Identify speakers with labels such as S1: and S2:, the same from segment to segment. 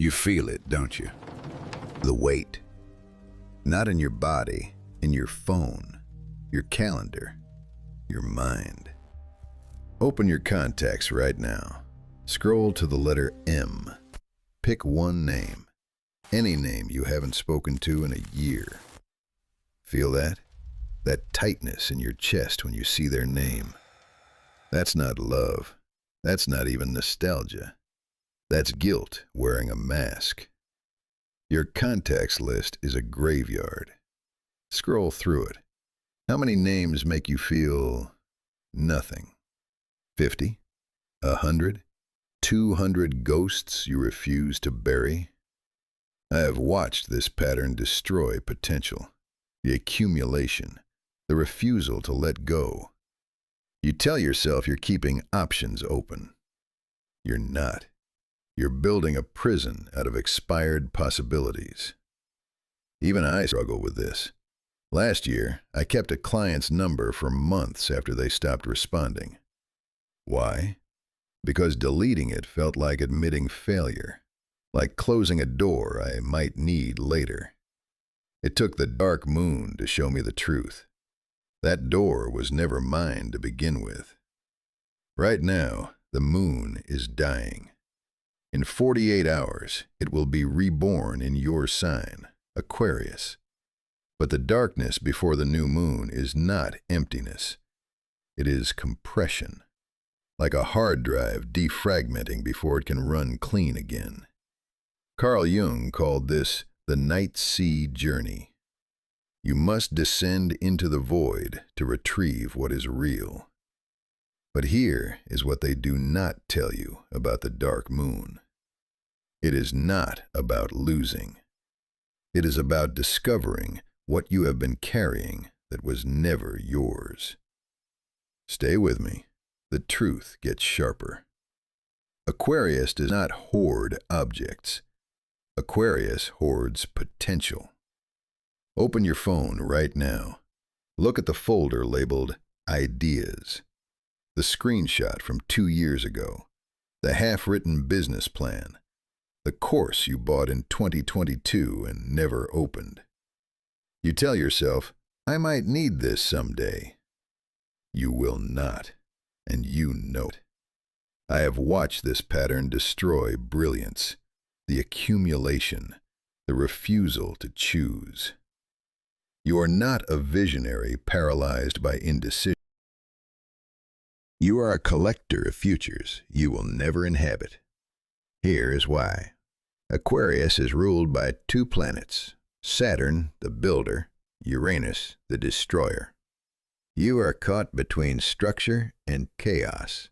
S1: You feel it, don't you? The weight. Not in your body, in your phone, your calendar, your mind. Open your contacts right now. Scroll to the letter M. Pick one name. Any name you haven't spoken to in a year. Feel that? That tightness in your chest when you see their name. That's not love. That's not even nostalgia. That's guilt wearing a mask. Your contacts list is a graveyard. Scroll through it. How many names make you feel nothing? 50? 100? 200 ghosts you refuse to bury? I have watched this pattern destroy potential. The accumulation. The refusal to let go. You tell yourself you're keeping options open. You're not. You're building a prison out of expired possibilities. Even I struggle with this. Last year, I kept a client's number for months after they stopped responding. Why? Because deleting it felt like admitting failure, like closing a door I might need later. It took the dark moon to show me the truth. That door was never mine to begin with. Right now, the moon is dying. In 48 hours, it will be reborn in your sign, Aquarius. But the darkness before the new moon is not emptiness. It is compression, like a hard drive defragmenting before it can run clean again. Carl Jung called this the night sea journey. You must descend into the void to retrieve what is real. But here is what they do not tell you about the dark moon. It is not about losing. It is about discovering what you have been carrying that was never yours. Stay with me. The truth gets sharper. Aquarius does not hoard objects. Aquarius hoards potential. Open your phone right now. Look at the folder labeled Ideas. The screenshot from 2 years ago. The half-written business plan. The course you bought in 2022 and never opened. You tell yourself, I might need this someday. You will not, and you know it. I have watched this pattern destroy brilliance, the accumulation, the refusal to choose. You are not a visionary paralyzed by indecision. You are a collector of futures you will never inhabit. Here is why. Aquarius is ruled by 2 planets, Saturn, the builder, Uranus, the destroyer. You are caught between structure and chaos,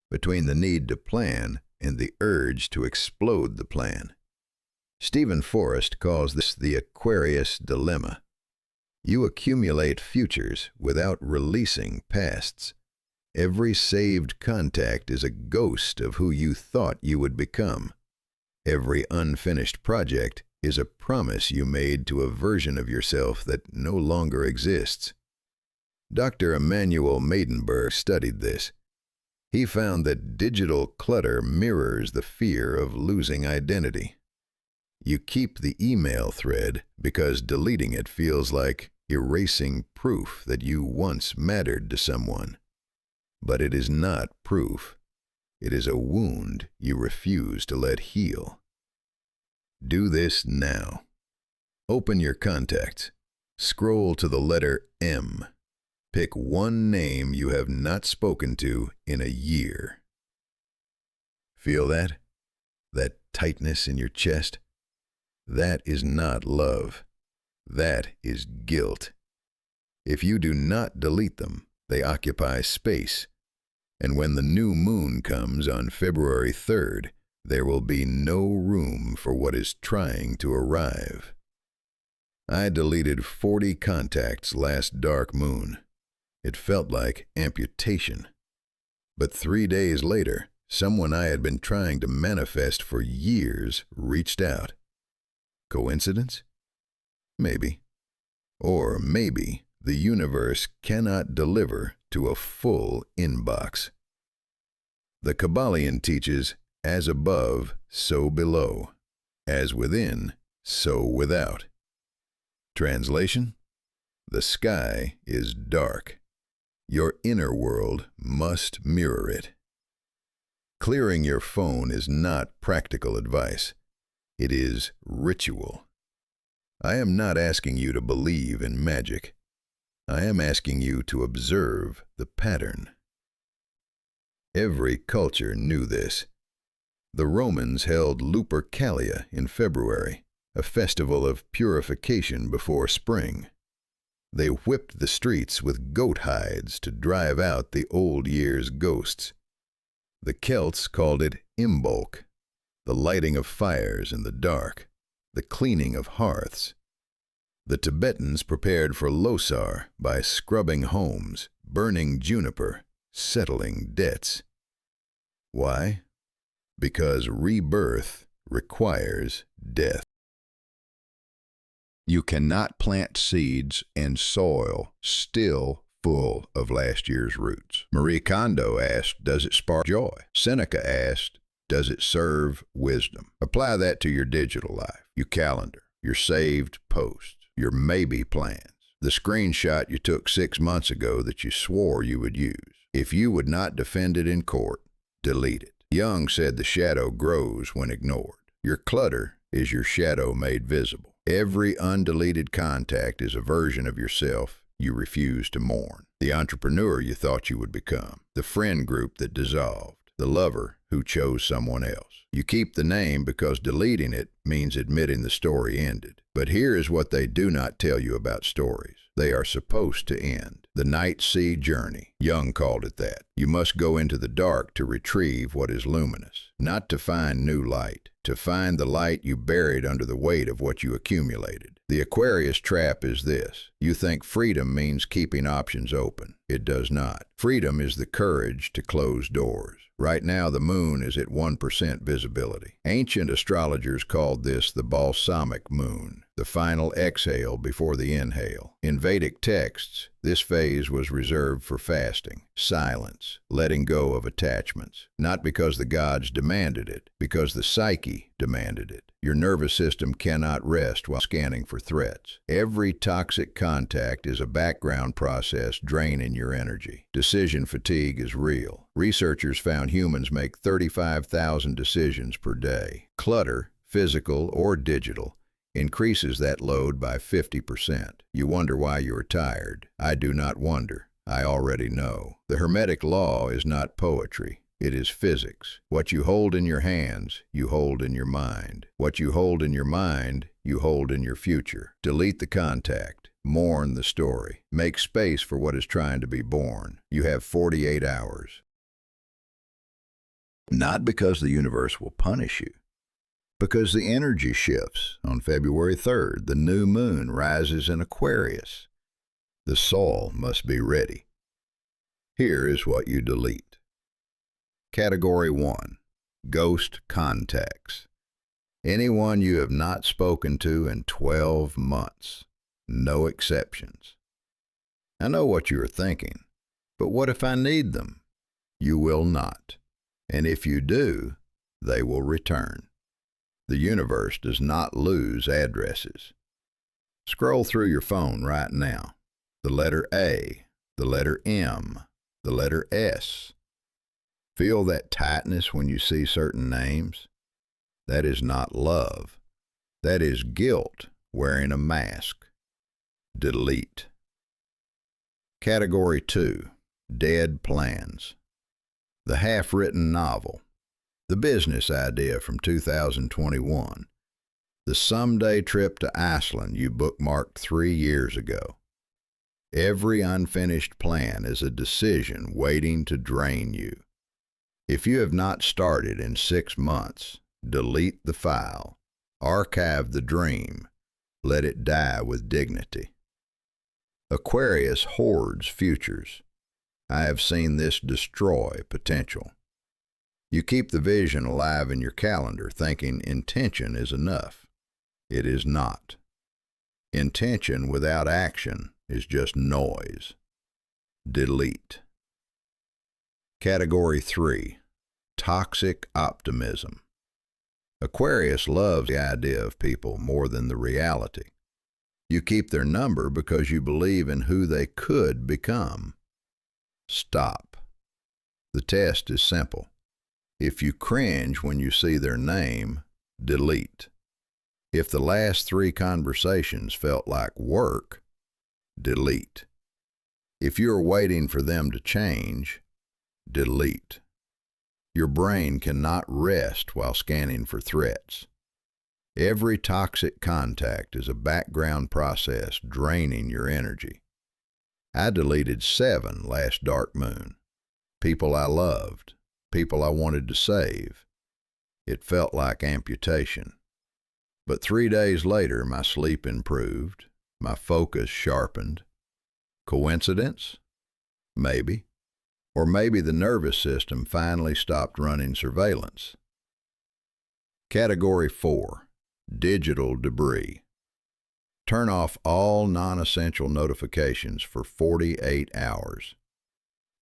S1: between the need to plan and the urge to explode the plan. Stephen Forrest calls this the Aquarius dilemma. You accumulate futures without releasing pasts. Every saved contact is a ghost of who you thought you would become. Every unfinished project is a promise you made to a version of yourself that no longer exists. Dr. Emanuel Maidenberg studied this. He found that digital clutter mirrors the fear of losing identity. You keep the email thread because deleting it feels like erasing proof that you once mattered to someone. But it is not proof. It is a wound you refuse to let heal. Do this now. Open your contacts. Scroll to the letter M. Pick one name you have not spoken to in a year. Feel that? That tightness in your chest? That is not love. That is guilt. If you do not delete them, they occupy space. And when the new moon comes on February 3rd, there will be no room for what is trying to arrive. I deleted 40 contacts last dark moon. It felt like amputation. But 3 days later, someone I had been trying to manifest for years reached out. Coincidence? Maybe. Or maybe the universe cannot deliver to a full inbox. The Kabbalion teaches, as above, so below. As within, so without. Translation: the sky is dark. Your inner world must mirror it. Clearing your phone is not practical advice. It is ritual. I am not asking you to believe in magic. I am asking you to observe the pattern. Every culture knew this. The Romans held Lupercalia in February, a festival of purification before spring. They whipped the streets with goat hides to drive out the old year's ghosts. The Celts called it Imbolc, the lighting of fires in the dark, the cleaning of hearths. The Tibetans prepared for Losar by scrubbing homes, burning juniper, settling debts. Why? Because rebirth requires death. You cannot plant seeds in soil still full of last year's roots. Marie Kondo asked, does it spark joy? Seneca asked, does it serve wisdom? Apply that to your digital life, your calendar, your saved posts, your maybe plans, the screenshot you took 6 months ago that you swore you would use. If you would not defend it in court, delete it. Young said the shadow grows when ignored. Your clutter is your shadow made visible. Every undeleted contact is a version of yourself you refuse to mourn. The entrepreneur you thought you would become. The friend group that dissolved. The lover who chose someone else. You keep the name because deleting it means admitting the story ended. But here is what they do not tell you about stories. They are supposed to end. The night sea journey. Young called it that. You must go into the dark to retrieve what is luminous. Not to find new light. To find the light you buried under the weight of what you accumulated. The Aquarius trap is this. You think freedom means keeping options open. It does not. Freedom is the courage to close doors. Right now, the moon is at 1% visibility. Ancient astrologers called this the balsamic moon, the final exhale before the inhale. In Vedic texts, this phase was reserved for fasting, silence, letting go of attachments. Not because the gods demanded it, because the psyche demanded it. Your nervous system cannot rest while scanning for threats. Every toxic contact is a background process draining your energy. Decision fatigue is real. Researchers found humans make 35,000 decisions per day. Clutter, physical or digital, increases that load by 50%. You wonder why you are tired. I do not wonder. I already know. The Hermetic law is not poetry. It is physics. What you hold in your hands, you hold in your mind. What you hold in your mind, you hold in your future. Delete the contact. Mourn the story. Make space for what is trying to be born. You have 48 hours. Not because the universe will punish you, because the energy shifts. On February 3rd, the new moon rises in Aquarius. The soul must be ready. Here is what you delete. Category 1. Ghost contacts. Anyone you have not spoken to in 12 months. No exceptions. I know what you are thinking, but what if I need them? You will not. And if you do, they will return. The universe does not lose addresses. Scroll through your phone right now. The letter A, the letter M, the letter S. Feel that tightness when you see certain names? That is not love. That is guilt wearing a mask. Delete. Category 2. Dead plans. The half-written novel. The business idea from 2021. The someday trip to Iceland you bookmarked 3 years ago. Every unfinished plan is a decision waiting to drain you. If you have not started in 6 months, delete the file. Archive the dream. Let it die with dignity. Aquarius hoards futures. I have seen this destroy potential. You keep the vision alive in your calendar thinking intention is enough. It is not. Intention without action is just noise. Delete. Category 3. Toxic optimism. Aquarius loves the idea of people more than the reality. You keep their number because you believe in who they could become. Stop. The test is simple. If you cringe when you see their name, delete. If the last 3 conversations felt like work, delete. If you're waiting for them to change, delete. Your brain cannot rest while scanning for threats. Every toxic contact is a background process draining your energy. I deleted 7 last dark moon. People I loved, people I wanted to save. It felt like amputation. But 3 days later, my sleep improved, my focus sharpened. Coincidence? Maybe. Or maybe the nervous system finally stopped running surveillance. Category 4. Digital debris. Turn off all non-essential notifications for 48 hours.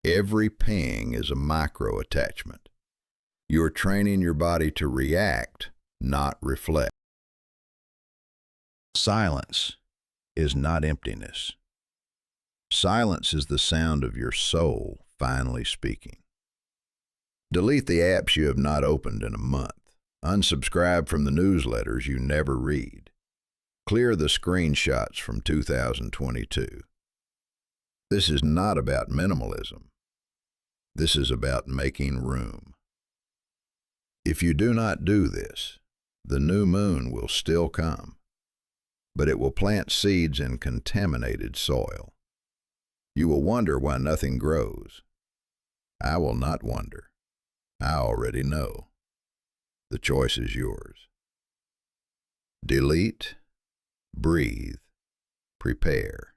S1: Every ping is a micro-attachment. You are training your body to react, not reflect. Silence is not emptiness. Silence is the sound of your soul finally speaking. Delete the apps you have not opened in a month. Unsubscribe from the newsletters you never read. Clear the screenshots from 2022. This is not about minimalism. This is about making room. If you do not do this, the new moon will still come, but it will plant seeds in contaminated soil. You will wonder why nothing grows. I will not wonder. I already know. The choice is yours. Delete, breathe, prepare.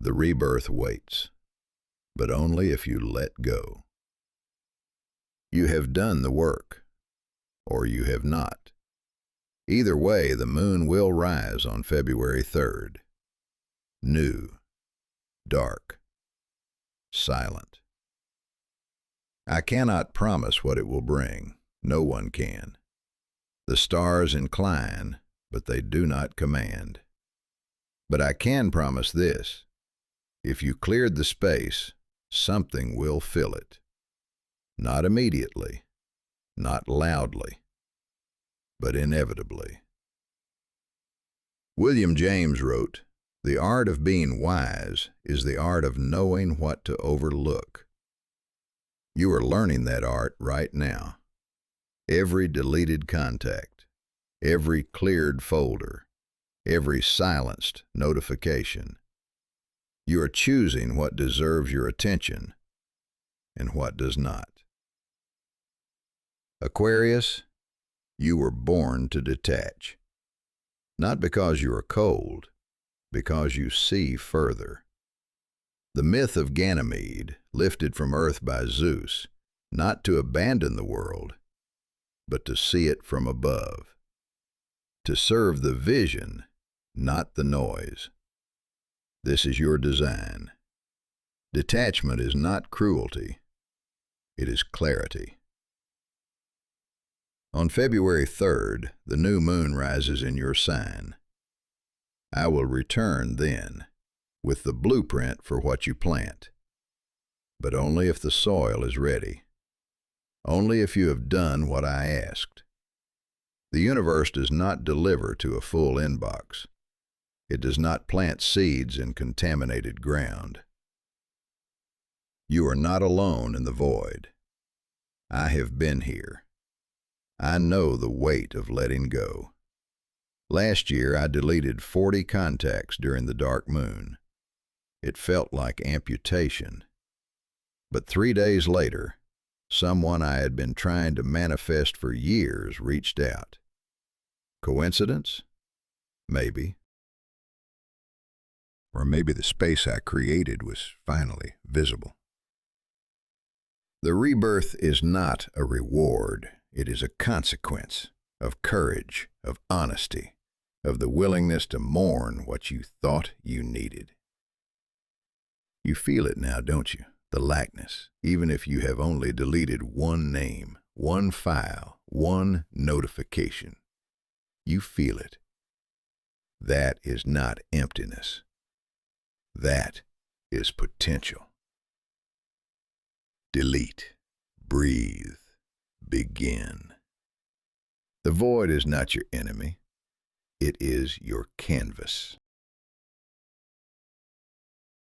S1: The rebirth waits, but only if you let go. You have done the work, or you have not. Either way, the moon will rise on February 3rd. New, dark, silent. I cannot promise what it will bring. No one can. The stars incline, but they do not command. But I can promise this. If you cleared the space, something will fill it. Not immediately, not loudly, but inevitably. William James wrote, "The art of being wise is the art of knowing what to overlook." You are learning that art right now. Every deleted contact, every cleared folder, every silenced notification. You are choosing what deserves your attention and what does not. Aquarius, you were born to detach. Not because you are cold, because you see further. The myth of Ganymede, lifted from earth by Zeus, not to abandon the world, but to see it from above. To serve the vision, not the noise. This is your design. Detachment is not cruelty. It is clarity. On February 3rd, the new moon rises in your sign. I will return then, with the blueprint for what you plant. But only if the soil is ready. Only if you have done what I asked. The universe does not deliver to a full inbox. It does not plant seeds in contaminated ground. You are not alone in the void. I have been here. I know the weight of letting go. Last year, I deleted 40 contacts during the dark moon. It felt like amputation. But 3 days later, someone I had been trying to manifest for years reached out. Coincidence? Maybe. Or maybe the space I created was finally visible. The rebirth is not a reward. It is a consequence of courage, of honesty, of the willingness to mourn what you thought you needed. You feel it now, don't you? The lackness, even if you have only deleted one name, One file, one notification. You feel it. That is not emptiness. That is potential. Delete. Breathe. Begin. The void is not your enemy. It is your canvas.